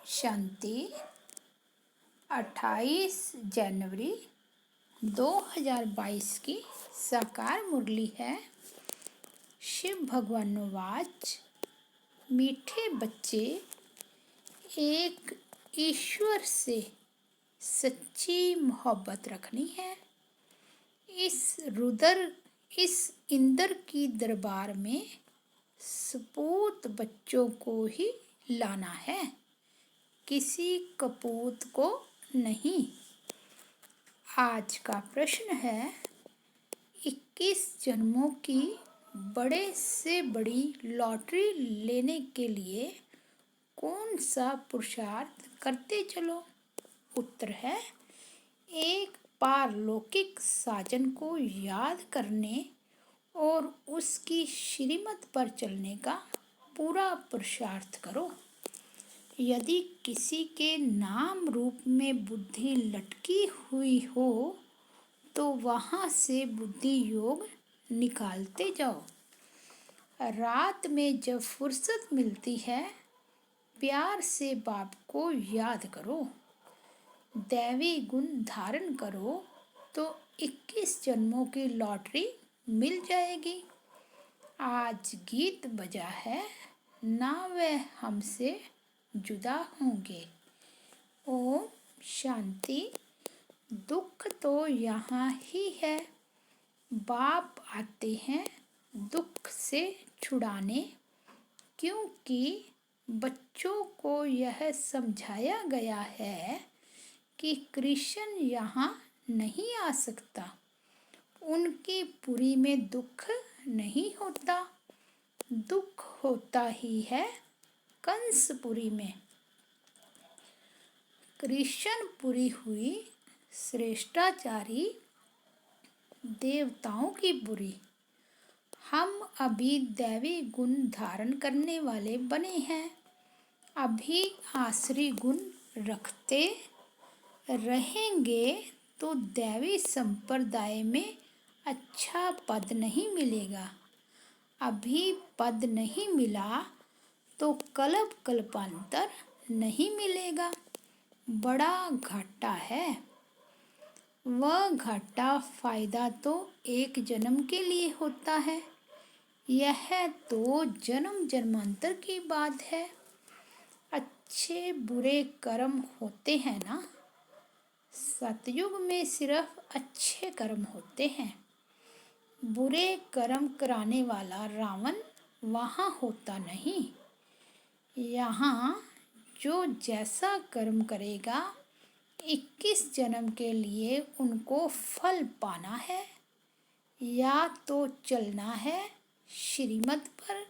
शांति 28 जनवरी 2022 की साकार मुरली है। शिव भगवानुवाच, मीठे बच्चे, एक ईश्वर से सच्ची मोहब्बत रखनी है। इस इंद्र की दरबार में सपूत बच्चों को ही लाना है, किसी कपूत को नहीं। आज का प्रश्न है, 21 जन्मों की बड़े से बड़ी लॉटरी लेने के लिए कौन सा पुरुषार्थ करते चलो? उत्तर है, एक पारलौकिक साजन को याद करने और उसकी श्रीमत पर चलने का पूरा पुरुषार्थ करो। यदि किसी के नाम रूप में बुद्धि लटकी हुई हो तो वहाँ से बुद्धि योग निकालते जाओ। रात में जब फुर्सत मिलती है, प्यार से बाप को याद करो। दैवी गुण धारण करो तो 21 जन्मों की लॉटरी मिल जाएगी। आज गीत बजा है, ना वह हमसे जुदा होंगे। ओम शांति। दुख तो यहाँ ही है, बाप आते हैं दुख से छुड़ाने, क्योंकि बच्चों को यह समझाया गया है कि कृष्ण यहाँ नहीं आ सकता। उनकी पुरी में दुख नहीं होता, दुख होता ही है कंसपुरी में। कृष्णपुरी हुई श्रेष्ठाचारी देवताओं की बुरी। हम अभी दैवी गुण धारण करने वाले बने हैं, अभी आसुरी गुण रखते रहेंगे तो दैवी संप्रदाय में अच्छा पद नहीं मिलेगा। अभी पद नहीं मिला तो कल्प कल्पांतर नहीं मिलेगा, बड़ा घाटा है। वह घाटा फायदा तो एक जन्म के लिए होता है, यह तो जन्म जन्मांतर की बात है। अच्छे बुरे कर्म होते हैं ना, सतयुग में सिर्फ अच्छे कर्म होते हैं। बुरे कर्म कराने वाला रावण वहाँ होता नहीं। यहाँ जो जैसा कर्म करेगा 21 जन्म के लिए उनको फल पाना है। या तो चलना है श्रीमत पर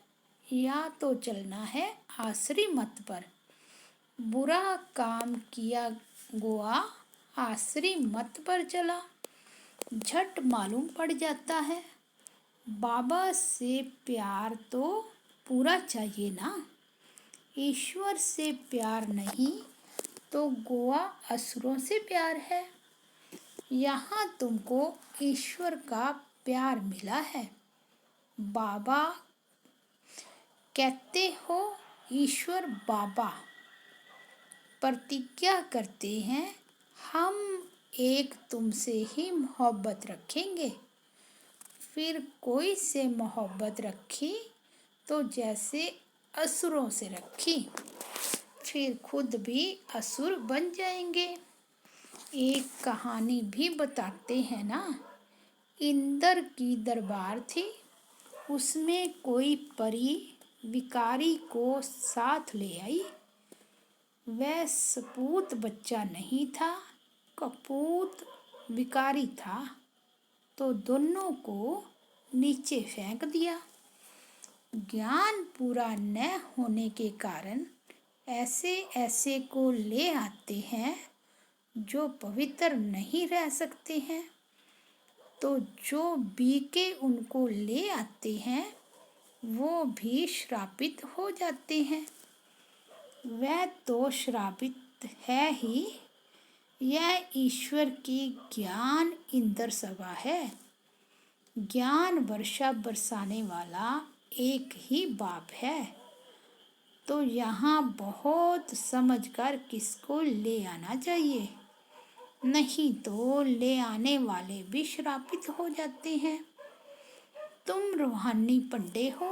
या तो चलना है आसुरी मत पर। बुरा काम किया गोआ आसुरी मत पर चला, झट मालूम पड़ जाता है। बाबा से प्यार तो पूरा चाहिए ना, ईश्वर से प्यार नहीं तो गोआ असुरों से प्यार है। यहाँ तुमको ईश्वर का प्यार मिला है। बाबा कहते हो ईश्वर बाबा प्रतिज्ञा करते हैं, हम एक तुमसे ही मोहब्बत रखेंगे। फिर कोई से मोहब्बत रखी तो जैसे असुरों से रखी, फिर खुद भी असुर बन जाएंगे। एक कहानी भी बताते हैं ना, इंद्र की दरबार थी, उसमें कोई परी विकारी को साथ ले आई। वह सपूत बच्चा नहीं था, कपूत विकारी था, तो दोनों को नीचे फेंक दिया। ज्ञान पूरा न होने के कारण ऐसे ऐसे को ले आते हैं जो पवित्र नहीं रह सकते हैं, तो जो बीके उनको ले आते हैं वो भी श्रापित हो जाते हैं। वह तो श्रापित है ही, यह ईश्वर की ज्ञान इंद्र सभा है। ज्ञान वर्षा बरसाने वाला एक ही बाप है। तो यहाँ बहुत समझकर किसको ले आना चाहिए, नहीं तो ले आने वाले भी श्रापित हो जाते हैं। तुम रूहानी पंडे हो,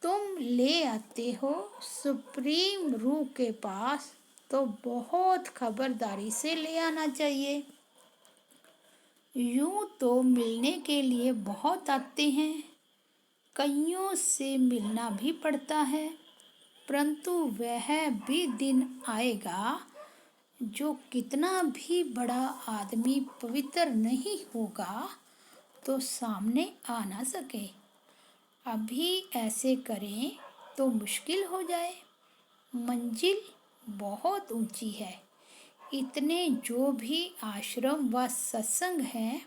तुम ले आते हो सुप्रीम रूह के पास, तो बहुत खबरदारी से ले आना चाहिए। यूं तो मिलने के लिए बहुत आते हैं, कईयों से मिलना भी पड़ता है, परंतु वह भी दिन आएगा जो कितना भी बड़ा आदमी पवित्र नहीं होगा तो सामने आ ना सके। अभी ऐसे करें तो मुश्किल हो जाए, मंजिल बहुत ऊंची है। इतने जो भी आश्रम व सत्संग हैं,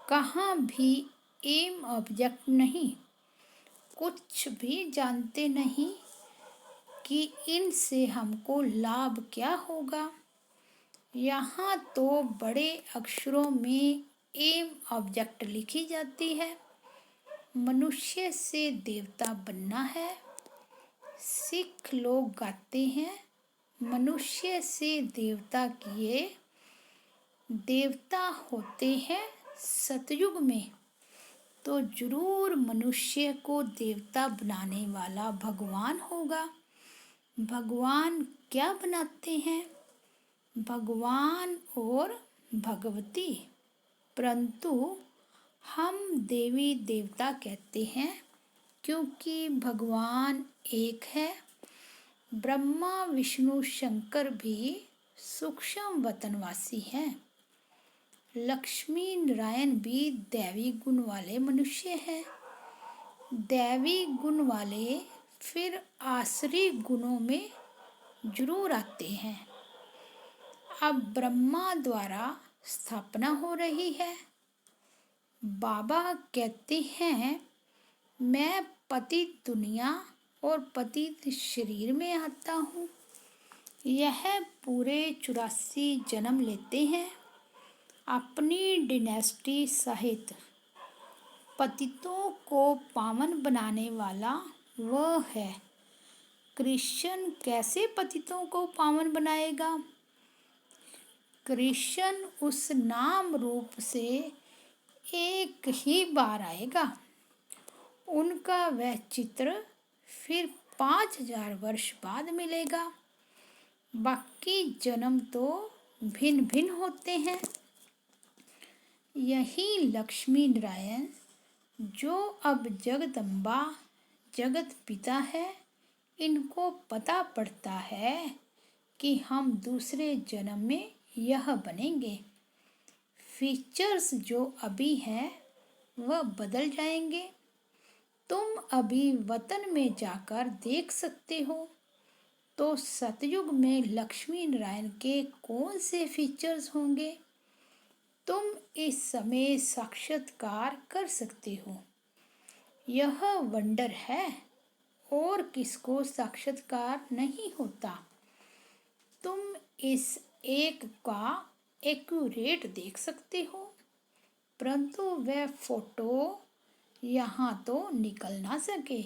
कहाँ भी एम ऑब्जेक्ट नहीं, कुछ भी जानते नहीं कि इनसे हमको लाभ क्या होगा। यहाँ तो बड़े अक्षरों में एम ऑब्जेक्ट लिखी जाती है, मनुष्य से देवता बनना है। सिख लोग गाते हैं, मनुष्य से देवता किए, देवता होते हैं सतयुग में, तो जरूर मनुष्य को देवता बनाने वाला भगवान होगा। भगवान क्या बनाते हैं, भगवान और भगवती, परंतु हम देवी देवता कहते हैं क्योंकि भगवान एक है। ब्रह्मा विष्णु शंकर भी सूक्ष्म वतनवासी हैं। लक्ष्मी नारायण भी दैवी गुण वाले मनुष्य हैं। दैवी गुण वाले फिर आसुरी गुणों में जरूर आते हैं। अब ब्रह्मा द्वारा स्थापना हो रही है। बाबा कहते हैं मैं पतित दुनिया और पतित शरीर में आता हूँ। यह पूरे 84 जन्म लेते हैं। अपनी डिनेस्टी सहित पतितों को पावन बनाने वाला वह है। कृष्ण कैसे पतितों को पावन बनाएगा? कृष्ण उस नाम रूप से एक ही बार आएगा। उनका वह चित्र फिर 5000 वर्ष बाद मिलेगा। बाकी जन्म तो भिन्न भिन्न होते हैं। यही लक्ष्मी नारायण जो अब जगदम्बा जगत पिता है, इनको पता पड़ता है कि हम दूसरे जन्म में यह बनेंगे। फीचर्स जो अभी हैं वह बदल जाएंगे। तुम अभी वतन में जाकर देख सकते हो तो सतयुग में लक्ष्मी नारायण के कौन से फीचर्स होंगे, तुम इस समय साक्षात्कार कर सकते हो। यह वंडर है और किसको साक्षात्कार नहीं होता। तुम इस एक का एक्यूरेट देख सकते हो, परंतु वह फोटो यहाँ तो निकल ना सके।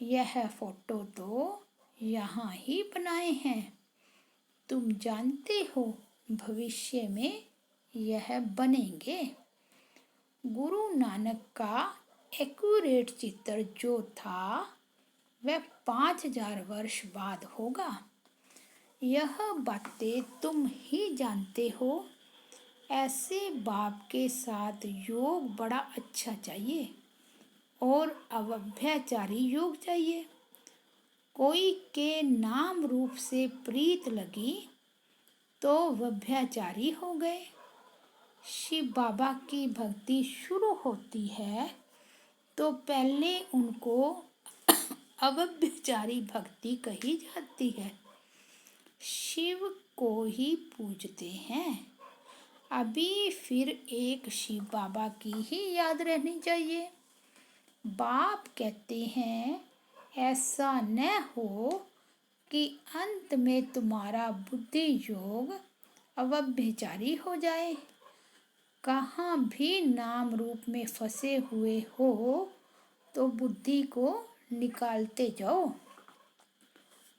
यह फोटो तो यहाँ ही बनाए हैं। तुम जानते हो भविष्य में यह बनेंगे। गुरु नानक का एक्यूरेट चित्र जो था वह 5000 वर्ष बाद होगा। यह बातें तुम ही जानते हो। ऐसे बाप के साथ योग बड़ा अच्छा चाहिए और अव्यभिचारी योग चाहिए। कोई के नाम रूप से प्रीत लगी तो व्यभिचारी हो गए। शिव बाबा की भक्ति शुरू होती है तो पहले उनको अव्यभिचारी भक्ति कही जाती है। शिव को ही पूजते हैं। अभी फिर एक शिव बाबा की ही याद रहनी चाहिए। बाप कहते हैं ऐसा न हो कि अंत में तुम्हारा बुद्धि योग अव्यभिचारी हो जाए। कहाँ भी नाम रूप में फंसे हुए हो तो बुद्धि को निकालते जाओ।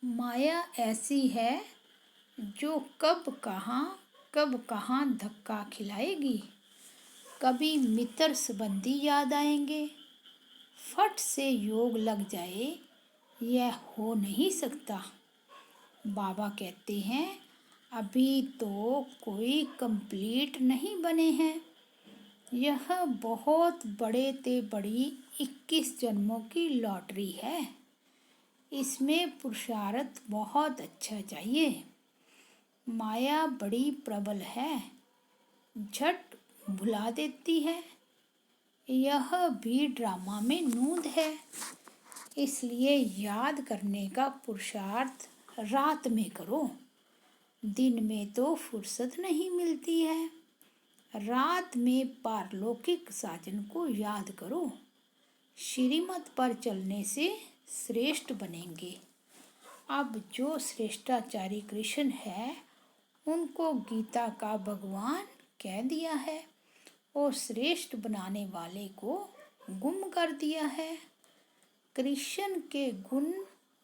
माया ऐसी है जो कब कहाँ धक्का खिलाएगी। कभी मित्र संबंधी याद आएंगे, फट से योग लग जाए, यह हो नहीं सकता। बाबा कहते हैं अभी तो कोई कंप्लीट नहीं बने हैं। यह बहुत बड़े ते बड़ी 21 जन्मों की लॉटरी है। इसमें पुरुषार्थ बहुत अच्छा चाहिए। माया बड़ी प्रबल है, झट भुला देती है। यह भी ड्रामा में नूंद है, इसलिए याद करने का पुरुषार्थ रात में करो। दिन में तो फुर्सत नहीं मिलती है। रात में पारलौकिक साजन को याद करो। श्रीमत पर चलने से श्रेष्ठ बनेंगे। अब जो श्रेष्ठाचारी कृष्ण है उनको गीता का भगवान कह दिया है और श्रेष्ठ बनाने वाले को गुम कर दिया है। कृष्ण के गुण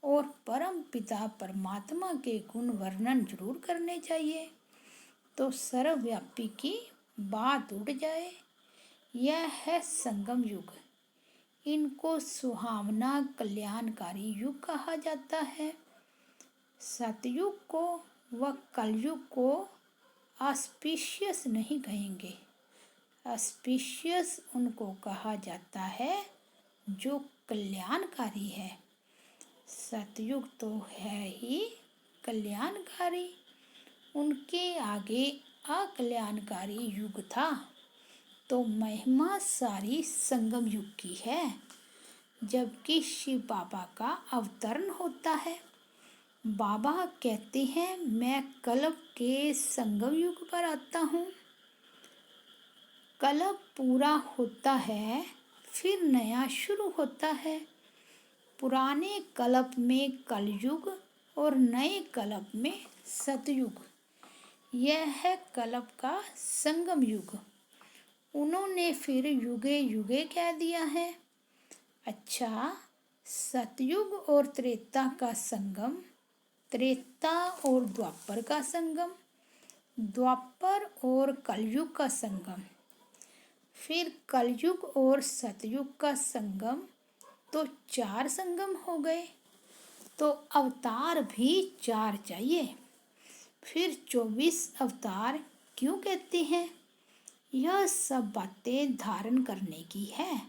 और परम पिता परमात्मा के गुण वर्णन जरूर करने चाहिए, तो सर्वव्यापी की बात उड़ जाए। यह है संगम युग। इनको सुहावना कल्याणकारी युग कहा जाता है। सतयुग को व कलयुग को ऑस्पिशियस नहीं कहेंगे। ऑस्पिशियस उनको कहा जाता है जो कल्याणकारी है। सतयुग तो है ही कल्याणकारी, उनके आगे अकल्याणकारी युग था। तो महिमा सारी संगम युग की है, जबकि शिव बाबा का अवतरण होता है। बाबा कहते हैं मैं कल्प के संगम युग पर आता हूँ। कल्प पूरा होता है, फिर नया शुरू होता है। पुराने कल्प में कलयुग और नए कल्प में सतयुग। यह है कल्प का संगम युग। उन्होंने फिर युगे युगे कह दिया है। अच्छा, सतयुग और त्रेता का संगम, त्रेता और द्वापर का संगम, द्वापर और कलयुग का संगम, फिर कलयुग और सतयुग का संगम, तो 4 संगम हो गए। तो अवतार भी 4 चाहिए। फिर 24 अवतार क्यों कहते हैं? यह सब बातें धारण करने की है।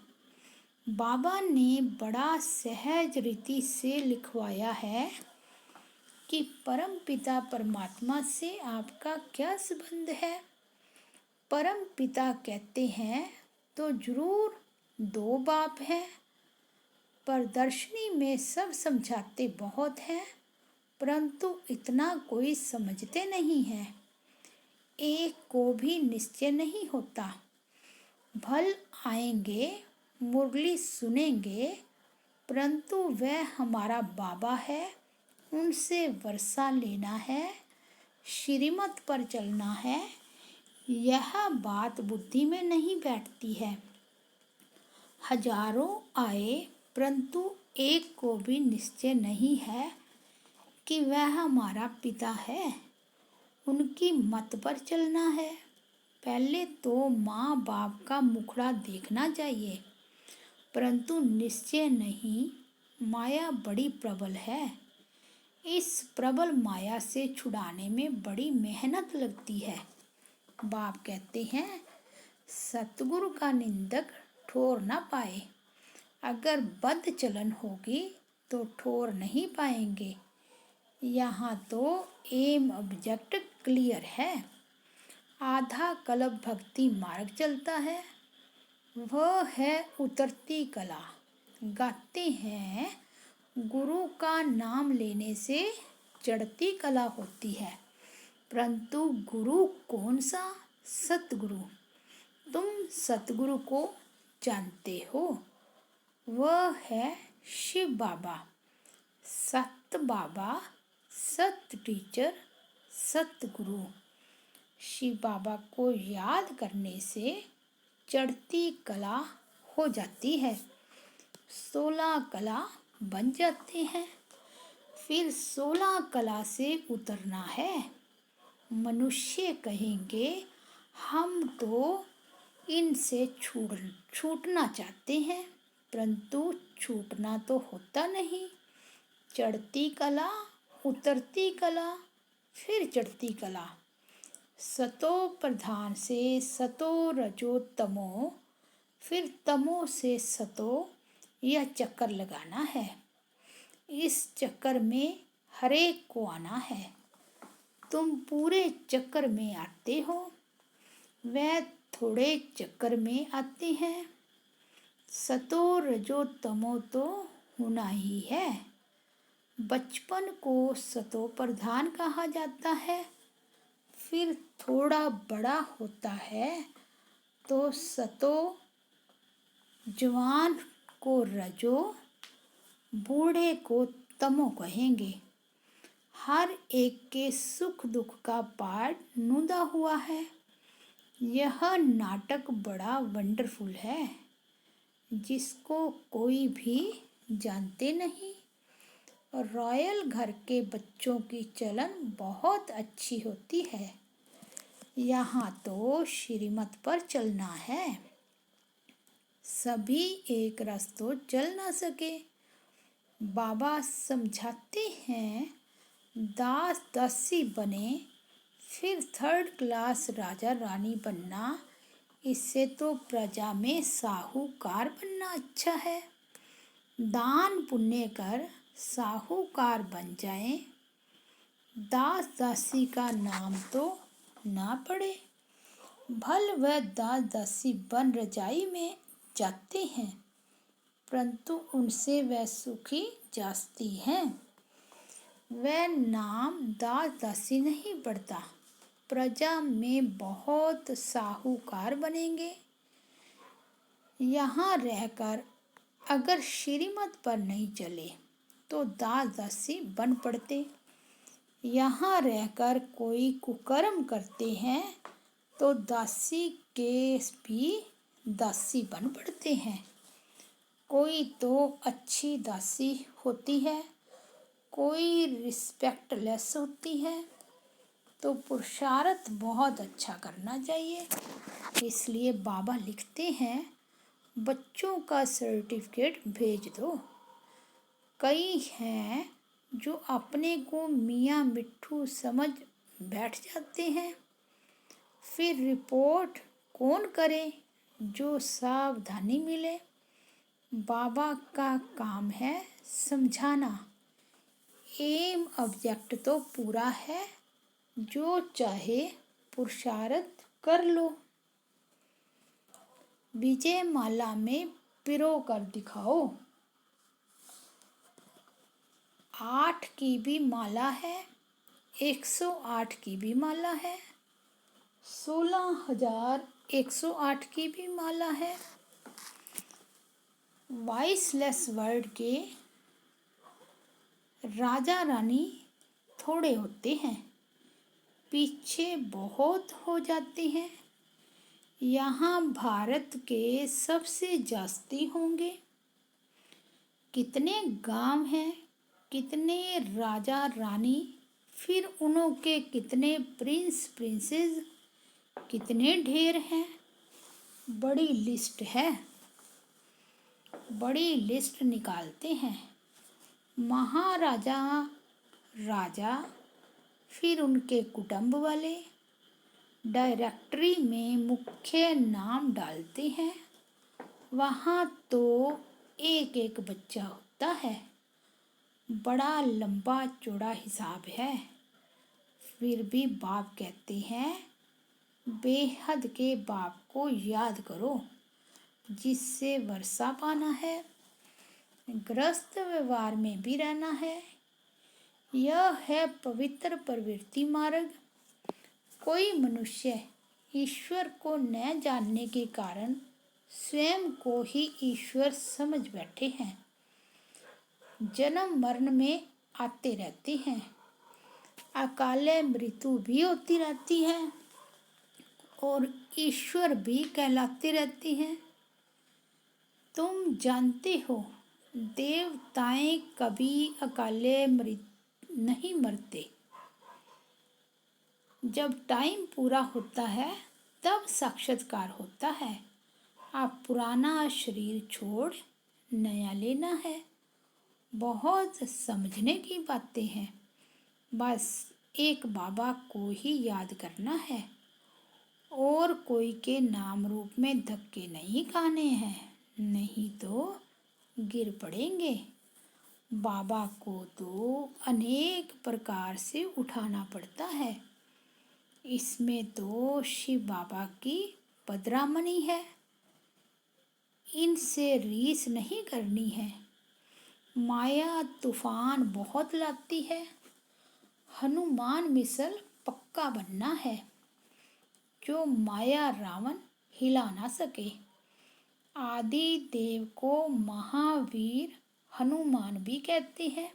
बाबा ने बड़ा सहज रीति से लिखवाया है कि परम पिता परमात्मा से आपका क्या संबंध है। परम पिता कहते हैं तो जरूर 2 बाप हैं। प्रदर्शनी में सब समझाते बहुत हैं, परंतु इतना कोई समझते नहीं है। एक को भी निश्चय नहीं होता। भल आएंगे, मुरली सुनेंगे, परंतु वह हमारा बाबा है, उनसे वर्षा लेना है, श्रीमत पर चलना है, यह बात बुद्धि में नहीं बैठती है। हजारों आए, परंतु एक को भी निश्चय नहीं है कि वह हमारा पिता है, उनकी मत पर चलना है। पहले तो माँ बाप का मुखड़ा देखना चाहिए, परंतु निश्चय नहीं। माया बड़ी प्रबल है। इस प्रबल माया से छुड़ाने में बड़ी मेहनत लगती है। बाप कहते हैं सतगुरु का निंदक ठोर ना पाए। अगर बद्ध चलन होगी तो ठोर नहीं पाएंगे। यहाँ तो एम ऑब्जेक्ट क्लियर है। आधा कल्प भक्ति मार्ग चलता है, वह है उतरती कला। गाते हैं गुरु का नाम लेने से चढ़ती कला होती है, परंतु गुरु कौन सा? सतगुरु। तुम सतगुरु को जानते हो, वह है शिव बाबा। सत बाबा, सत टीचर, सतगुरु। शिव बाबा को याद करने से चढ़ती कला हो जाती है, 16 कला बन जाते हैं। फिर 16 कला से उतरना है। मनुष्य कहेंगे हम तो इनसे छूटना चाहते हैं, परंतु छूटना तो होता नहीं। चढ़ती कला, उतरती कला, फिर चढ़ती कला। सतो प्रधान से सतो रजो तमो, फिर तमो से सतो, यह चक्कर लगाना है। इस चक्कर में हरेक को आना है। तुम पूरे चक्कर में आते हो, वह थोड़े चक्कर में आते हैं। सतो रजो तमो तो होना ही है। बचपन को सतो प्रधान कहा जाता है, फिर थोड़ा बड़ा होता है तो सतो, जवान को रजो, बूढ़े को तमो कहेंगे। हर एक के सुख दुख का पाठ नुदा हुआ है। यह नाटक बड़ा वंडरफुल है, जिसको कोई भी जानते नहीं। रॉयल घर के बच्चों की चलन बहुत अच्छी होती है। यहाँ तो श्रीमत पर चलना है। सभी एक रास्तों चल ना सके। बाबा समझाते हैं दास दासी बने, फिर 3rd क्लास राजा रानी बनना, इससे तो प्रजा में साहूकार बनना अच्छा है। दान पुण्य कर साहूकार बन जाएं, दास दासी का नाम तो ना पड़े। भल वह दास दासी बन रजाई में जाते हैं, परंतु उनसे वह सुखी जाती हैं। वह नाम दास दासी नहीं पड़ता। प्रजा में बहुत साहूकार बनेंगे। यहाँ रहकर अगर श्रीमत पर नहीं चले तो दास दासी बन पड़ते। यहाँ रहकर कोई कुकर्म करते हैं तो दासी के भी दासी बन पड़ते हैं। कोई तो अच्छी दासी होती है, कोई रिस्पेक्टलेस होती है। तो पुरुषार्थ बहुत अच्छा करना चाहिए। इसलिए बाबा लिखते हैं बच्चों का सर्टिफिकेट भेज दो। कई हैं जो अपने को मियाँ मिट्ठू समझ बैठ जाते हैं, फिर रिपोर्ट कौन करे जो सावधानी मिले। बाबा का काम है समझाना। एम ऑब्जेक्ट तो पूरा है, जो चाहे पुरुषार्थ कर लो। विजय माला में पिरो कर दिखाओ। 8 की भी माला है, 108 की भी माला है, 16,108 की भी माला है। वॉइसलेस वर्ड के राजा रानी थोड़े होते हैं, पीछे बहुत हो जाते हैं। यहाँ भारत के सबसे जास्ती होंगे। कितने गांव हैं, कितने राजा रानी, फिर उनके कितने प्रिंस प्रिंसेस, कितने ढेर हैं। बड़ी लिस्ट है, बड़ी लिस्ट निकालते हैं। महाराजा, राजा, फिर उनके कुटुंब वाले डायरेक्टरी में मुख्य नाम डालते हैं। वहाँ तो एक एक बच्चा होता है। बड़ा लंबा चौड़ा हिसाब है। फिर भी बाप कहते हैं बेहद के बाप को याद करो, जिससे वर्षा पाना है, ग्रस्त व्यवहार में भी रहना है। यह है पवित्र प्रवृत्ति मार्ग। कोई मनुष्य ईश्वर को न जानने के कारण स्वयं को ही ईश्वर समझ बैठे हैं। जन्म मरण में आते रहते हैं, अकाले मृत्यु भी होती रहती है और ईश्वर भी कहलाते रहते हैं। तुम जानते हो देवताएं कभी अकाले नहीं मरते। जब टाइम पूरा होता है तब साक्षात्कार होता है। आप पुराना शरीर छोड़ नया लेना है। बहुत समझने की बातें हैं। बस एक बाबा को ही याद करना है और कोई के नाम रूप में धक्के नहीं खाने हैं, नहीं तो गिर पड़ेंगे। बाबा को तो अनेक प्रकार से उठाना पड़ता है। इसमें तो शिव बाबा की पदरामनी है। इनसे रीस नहीं करनी है। माया तूफान बहुत लाती है। हनुमान मिसल पक्का बनना है, जो माया रावण हिला ना सके। आदि देव को महावीर हनुमान भी कहते हैं,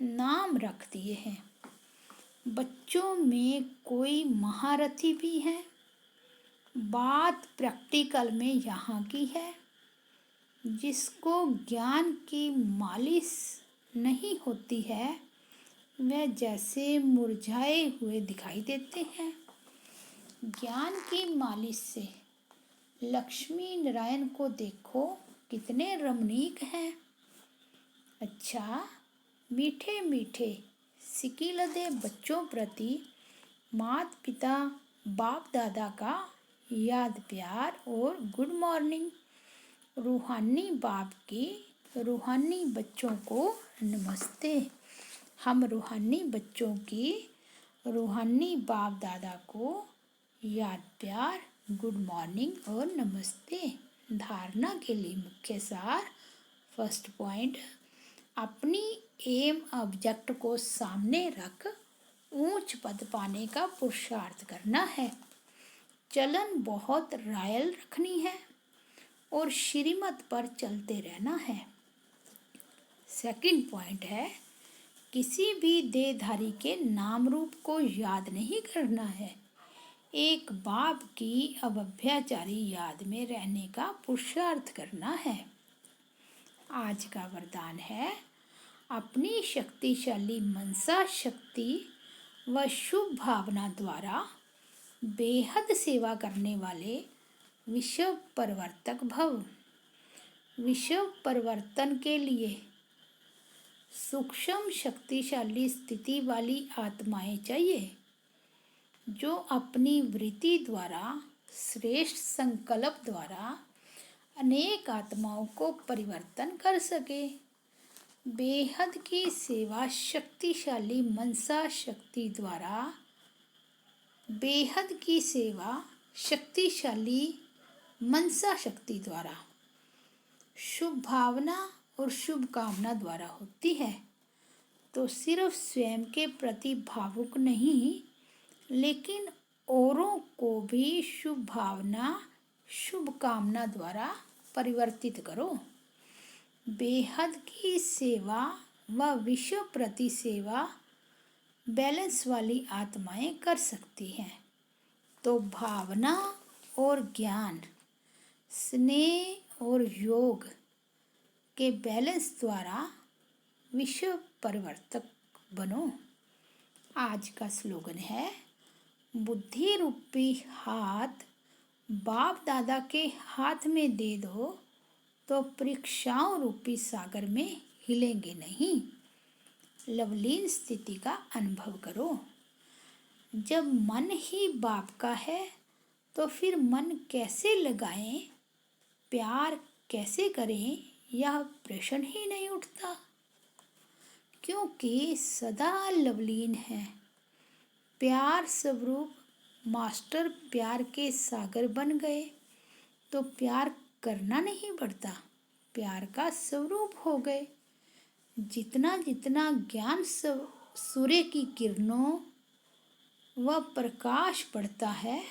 नाम रख दिए हैं। बच्चों में कोई महारथी भी है। बात प्रैक्टिकल में यहाँ की है। जिसको ज्ञान की मालिश नहीं होती है वह जैसे मुरझाए हुए दिखाई देते हैं। ज्ञान की मालिश से लक्ष्मी नारायण को देखो, कितने रमणीक हैं। अच्छा, मीठे मीठे सिकिलदे बच्चों प्रति माता पिता बाप दादा का याद प्यार और गुड मॉर्निंग। रूहानी बाप की रूहानी बच्चों को नमस्ते। हम रूहानी बच्चों की रूहानी बाप दादा को याद प्यार, गुड मॉर्निंग और नमस्ते। धारणा के लिए मुख्य सार। फर्स्ट पॉइंट, अपनी एम ऑब्जेक्ट को सामने रख ऊंच पद पाने का पुरुषार्थ करना है। चलन बहुत रायल रखनी है और श्रीमत पर चलते रहना है। सेकंड पॉइंट है, किसी भी देहधारी के नाम रूप को याद नहीं करना है। एक बाप की अभ्याचारी याद में रहने का पुरुषार्थ करना है। आज का वरदान है, अपनी शक्तिशाली मनसा शक्ति व शुभ भावना द्वारा बेहद सेवा करने वाले विश्व परिवर्तक भव। विश्व परिवर्तन के लिए सूक्ष्म शक्तिशाली स्थिति वाली आत्माएं चाहिए, जो अपनी वृत्ति द्वारा श्रेष्ठ संकल्प द्वारा अनेक आत्माओं को परिवर्तन कर सके। बेहद की सेवा शक्तिशाली मनसा शक्ति द्वारा बेहद की सेवा शक्तिशाली मनसा शक्ति द्वारा शुभ भावना और शुभ कामना द्वारा होती है। तो सिर्फ स्वयं के प्रति भावुक नहीं, लेकिन औरों को भी शुभ भावना शुभ कामना द्वारा परिवर्तित करो। बेहद की सेवा व विश्व प्रति सेवा बैलेंस वाली आत्माएं कर सकती हैं। तो भावना और ज्ञान, स्नेह और योग के बैलेंस द्वारा विश्व परिवर्तक बनो। आज का स्लोगन है, बुद्धि रूपी हाथ बाप दादा के हाथ में दे दो तो परीक्षाओं रूपी सागर में हिलेंगे नहीं। लवलीन स्थिति का अनुभव करो। जब मन ही बाप का है तो फिर मन कैसे लगाएं, प्यार कैसे करें, यह प्रश्न ही नहीं उठता, क्योंकि सदा लवलीन है। प्यार स्वरूप मास्टर प्यार के सागर बन गए तो प्यार करना नहीं पड़ता, प्यार का स्वरूप हो गए। जितना जितना ज्ञान सूर्य की किरणों व प्रकाश बढ़ता है,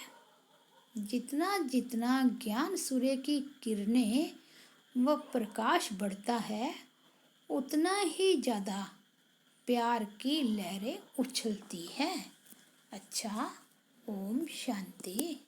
जितना जितना ज्ञान सूर्य की किरणें व प्रकाश बढ़ता है, उतना ही ज़्यादा प्यार की लहरें उछलती हैं। अच्छा, ओम शांति।